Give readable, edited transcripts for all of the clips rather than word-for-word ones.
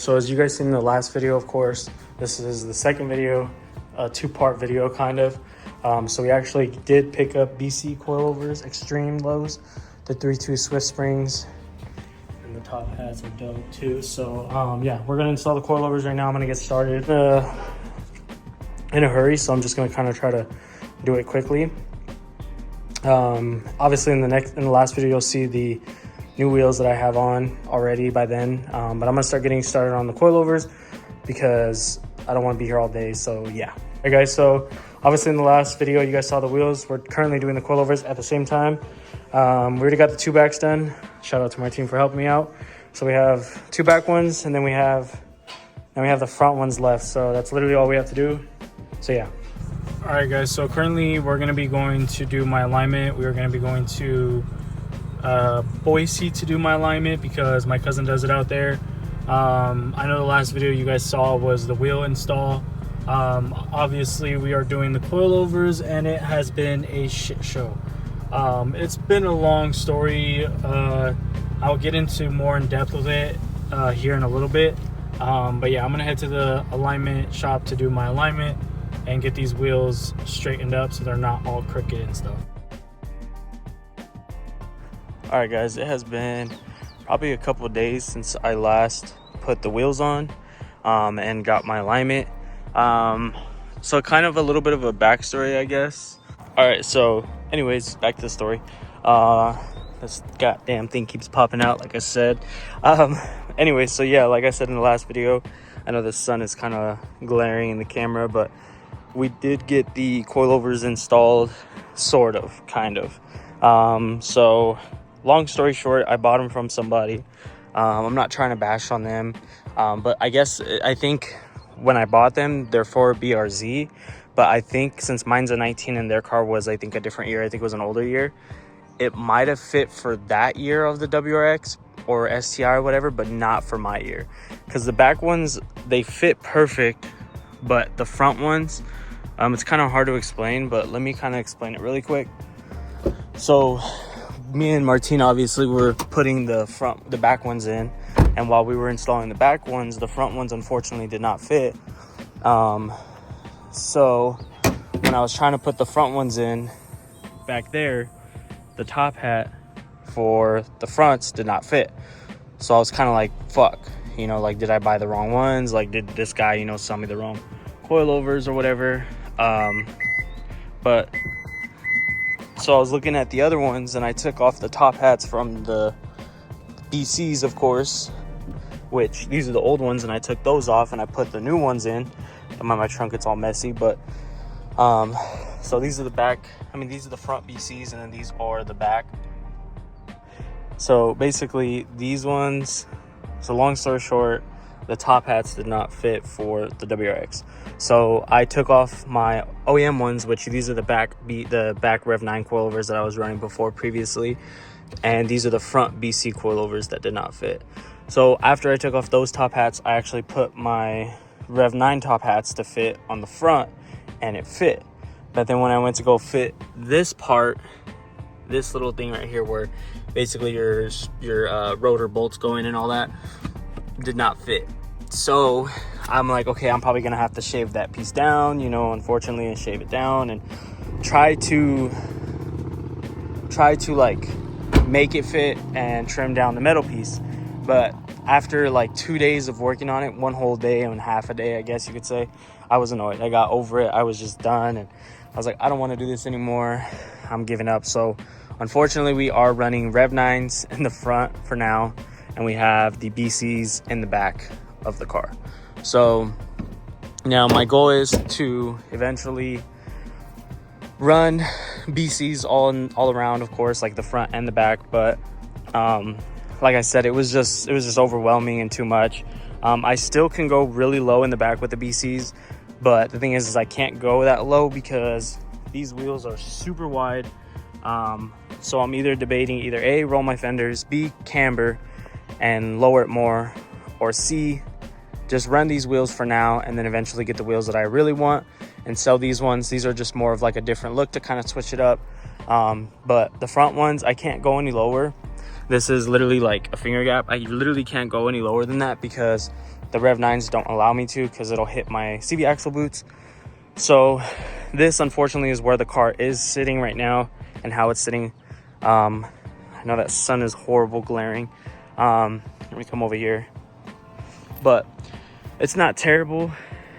So as you guys seen in the last video, of course, this is the second video, a two-part video kind of. So we actually did pick up BC Coilovers Extreme Lows, the 3.2 Swift Springs, and the top hats are dope too. So yeah, we're gonna install the coilovers right now. I'm gonna get started in a hurry, so I'm just gonna kind of try to do it quickly. Obviously in the last video you'll see the new wheels that I have on already by then, but I'm gonna start getting started on the coilovers because I don't want to be here all day. So yeah. Hey guys, so obviously in the last video you guys saw the wheels. We're currently doing the coilovers at the same time. We already got the two backs done. Shout out to my team for helping me out. So we have two back ones, and then we have the front ones left. So that's literally all we have to do. So yeah. All right guys, so currently we're gonna be going to do my alignment. We're gonna be going to Boise to do my alignment because my cousin does it out there. I know the last video you guys saw was the wheel install. Obviously we are doing the coilovers and it has been a shit show. It's been a long story. I'll get into more in depth with it here in a little bit, but yeah, I'm gonna head to the alignment shop to do my alignment and get these wheels straightened up so they're not all crooked and stuff. All right guys, it has been probably a couple of days since I last put the wheels on and got my alignment. So kind of a little bit of a backstory, I guess. All right, so anyways, back to the story. This goddamn thing keeps popping out, like I said. Anyway, so yeah, like I said in the last video, I know the sun is kind of glaring in the camera, but we did get the coilovers installed, sort of, kind of. So long story short, I bought them from somebody. I'm not trying to bash on them, but I think when I bought them, they're for BRZ, but I think since mine's a 19 and their car was, I think, a different year, I think it was an older year, it might have fit for that year of the WRX or STI or whatever, but not for my year. Because the back ones, they fit perfect, but the front ones, it's kind of hard to explain, but let me kind of explain it really quick. So me and Martina obviously were putting the back ones in, and while we were installing the back ones, the front ones unfortunately did not fit. So when I was trying to put the front ones in back there, the top hat for the fronts did not fit. So I was kind of like, fuck, like, did I buy the wrong ones? Like, did this guy, sell me the wrong coilovers or whatever? But so I was looking at the other ones and I took off the top hats from the BCs, of course, which these are the old ones, and I took those off and I put the new ones in. My trunk, it's all messy, but so these are the back, these are the front BCs, and then these are the back. So basically these ones, so long story short, the top hats did not fit for the WRX. So I took off my OEM ones, which these are the back Rev 9 coilovers that I was running before previously, and these are the front BC coilovers that did not fit. So after I took off those top hats, I actually put my Rev 9 top hats to fit on the front, and it fit. But then when I went to go fit this part, this little thing right here where basically your rotor bolts go in and all that, did not fit. So I'm like, okay, I'm probably gonna have to shave that piece down, unfortunately, and shave it down and try to like make it fit and trim down the metal piece. But after like 2 days of working on it, one whole day and half a day, I guess you could say, I was annoyed. I got over it. I was just done, and I was like, I don't want to do this anymore. I'm giving up. So unfortunately, we are running Rev 9s in the front for now, and we have the BCs in the back of the car. So now my goal is to eventually run BCs all around, of course, like the front and the back. But like I said, it was just overwhelming and too much. I still can go really low in the back with the BCs, but the thing is I can't go that low because these wheels are super wide. So I'm either debating either A, roll my fenders, B, camber and lower it more, or C, just run these wheels for now and then eventually get the wheels that I really want and sell these ones. These are just more of like a different look to kind of switch it up. But the front ones, I can't go any lower. This is literally like a finger gap. I literally can't go any lower than that because the Rev 9s don't allow me to because it'll hit my CV axle boots. So this unfortunately is where the car is sitting right now and how it's sitting. I know that sun is horrible glaring. Let me come over here, but it's not terrible.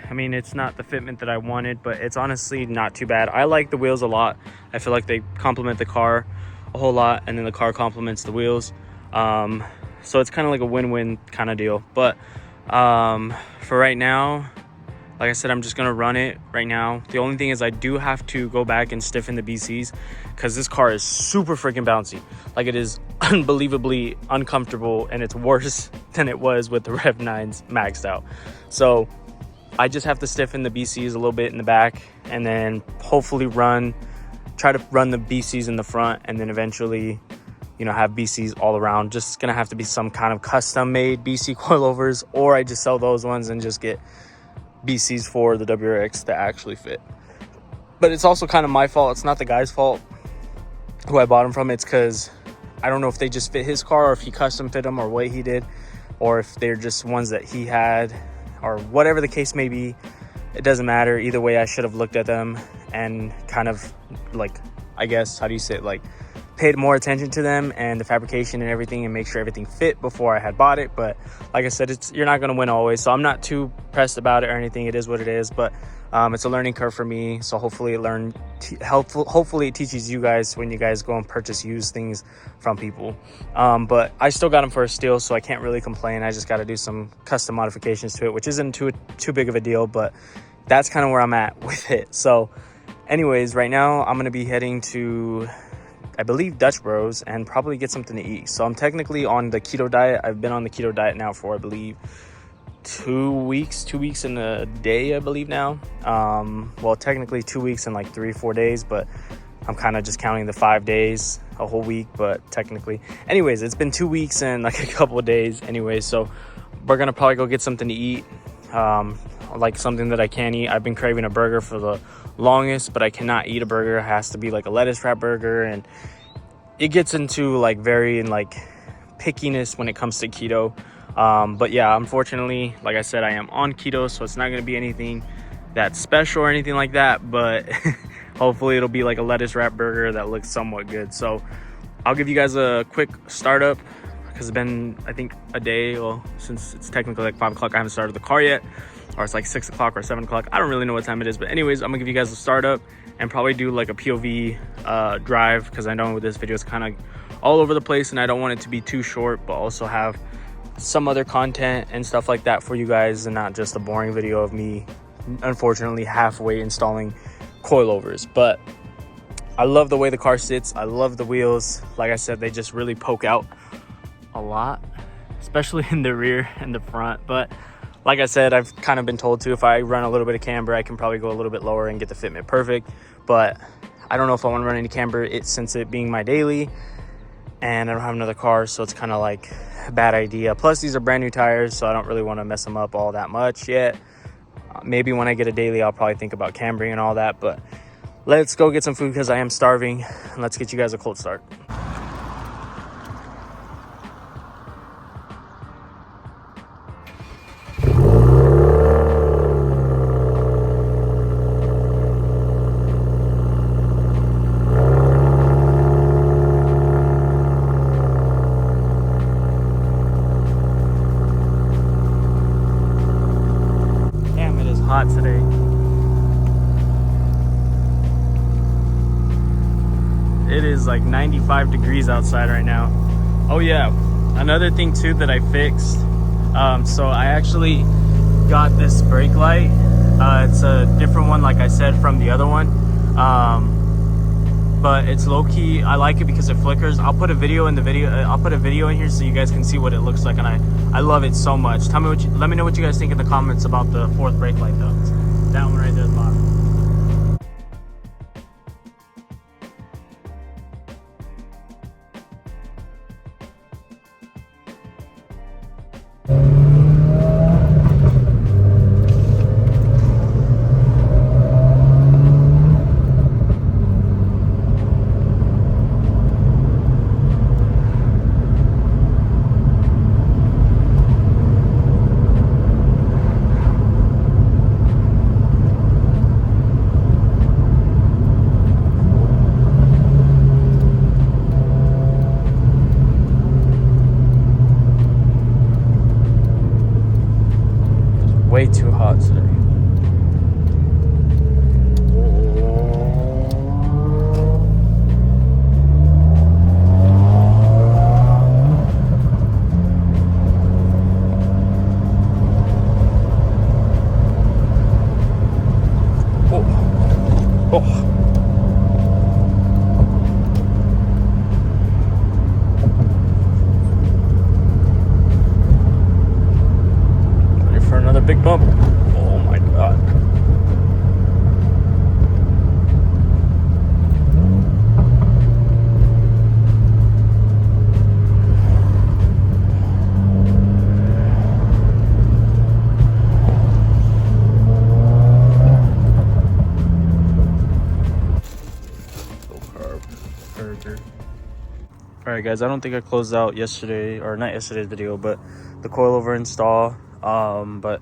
I mean, it's not the fitment that I wanted, but it's honestly not too bad. I like the wheels a lot. I feel like they complement the car a whole lot, and then the car complements the wheels. So it's kind of like a win-win kind of deal. But for right now, like I said, I'm just gonna run it right now. The only thing is I do have to go back and stiffen the BCs because this car is super freaking bouncy. Like, it is unbelievably uncomfortable, and it's worse than it was with the Rev 9s maxed out. So I just have to stiffen the BCs a little bit in the back, and then hopefully try to run the BCs in the front, and then eventually, you know, have BCs all around. Just gonna have to be some kind of custom made BC coilovers, or I just sell those ones and just get BCs for the WRX that actually fit. But it's also kind of my fault. It's not the guy's fault who I bought them from. It's because I don't know if they just fit his car, or if he custom fit them, or what he did, or if they're just ones that he had, or whatever the case may be. It doesn't matter. Either way, I should have looked at them and kind of, like, I guess, how do you say it, like, paid more attention to them and the fabrication and everything, and make sure everything fit before I had bought it. But like I said, you're not going to win always, so I'm not too pressed about it or anything. It is what it is. But it's a learning curve for me, so hopefully hopefully it teaches you guys when you guys go and purchase used things from people. But I still got them for a steal, so I can't really complain. I just got to do some custom modifications to it, which isn't too big of a deal, but that's kind of where I'm at with it. So anyways, right now I'm going to be heading to, I believe, Dutch Bros, and probably get something to eat. So I'm technically on the keto diet. I've been on the keto diet now for, I believe, 2 weeks in a day, I believe now. Well, technically 2 weeks and like 3-4 days, but I'm kind of just counting the 5 days, a whole week, but technically. Anyways, it's been 2 weeks and like a couple of days anyways, so we're gonna probably go get something to eat, like something that I can eat. I've been craving a burger for the longest, but I cannot eat a burger. It has to be like a lettuce wrap burger, and it gets into like very like pickiness when it comes to keto. But yeah, unfortunately, like I said, I am on keto, so it's not going to be anything that's special or anything like that, but hopefully it'll be like a lettuce wrap burger that looks somewhat good. So I'll give you guys a quick startup, because it's been, I think, a day, well, since it's technically like 5 o'clock. I haven't started the car yet, or it's like 6 o'clock or 7 o'clock. I don't really know what time it is, but anyways, I'm gonna give you guys a startup and probably do like a POV drive, because I know this video is kind of all over the place and I don't want it to be too short, but also have some other content and stuff like that for you guys, and not just a boring video of me unfortunately halfway installing coilovers. But I love the way the car sits. I love the wheels. Like I said, they just really poke out a lot, especially in the rear and the front. But like I said, I've kind of been told to, if I run a little bit of camber, I can probably go a little bit lower and get the fitment perfect. But I don't know if I want to run any camber, since it being my daily and I don't have another car, so it's kind of like a bad idea. Plus these are brand new tires, so I don't really want to mess them up all that much yet. Maybe when I get a daily, I'll probably think about cambering and all that. But let's go get some food, because I am starving, and let's get you guys a cold start. Hot today. It is like 95 degrees outside right now. Oh yeah, another thing too that I fixed, so I actually got this brake light. It's a different one, like I said, from the other one, but it's low-key. I like it because it flickers. I'll put a video in here so you guys can see what it looks like, and I love it so much. Let me know what you guys think in the comments about the fourth brake light though. That one right there at the bottom. way too hot today. Oh. Ready for another big bump. Oh my god. Alright guys, I don't think I closed out yesterday, or not yesterday's video, but the coilover install. But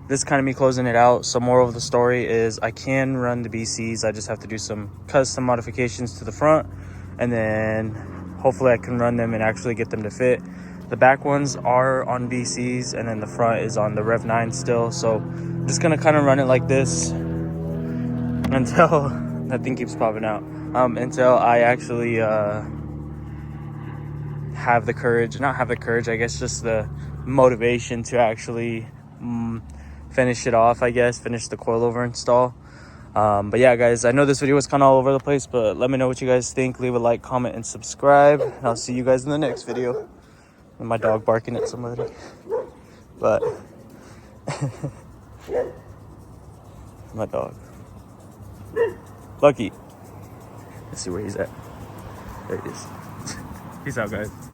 this is kind of me closing it out. So moral of the story is I can run the BCs. I just have to do some custom modifications to the front, and then hopefully I can run them and actually get them to fit. The back ones are on BCs, and then the front is on the Rev 9 still. So I'm just gonna kind of run it like this until that thing keeps popping out. Until I actually have the courage, not have the courage, I guess just the motivation to actually finish it off, I guess, finish the coilover install. But yeah guys, I know this video was kind of all over the place, but let me know what you guys think. Leave a like, comment, and subscribe, and I'll see you guys in the next video. And my dog barking at somebody, but my dog Lucky, let's see where he's at. There he is. Peace out guys.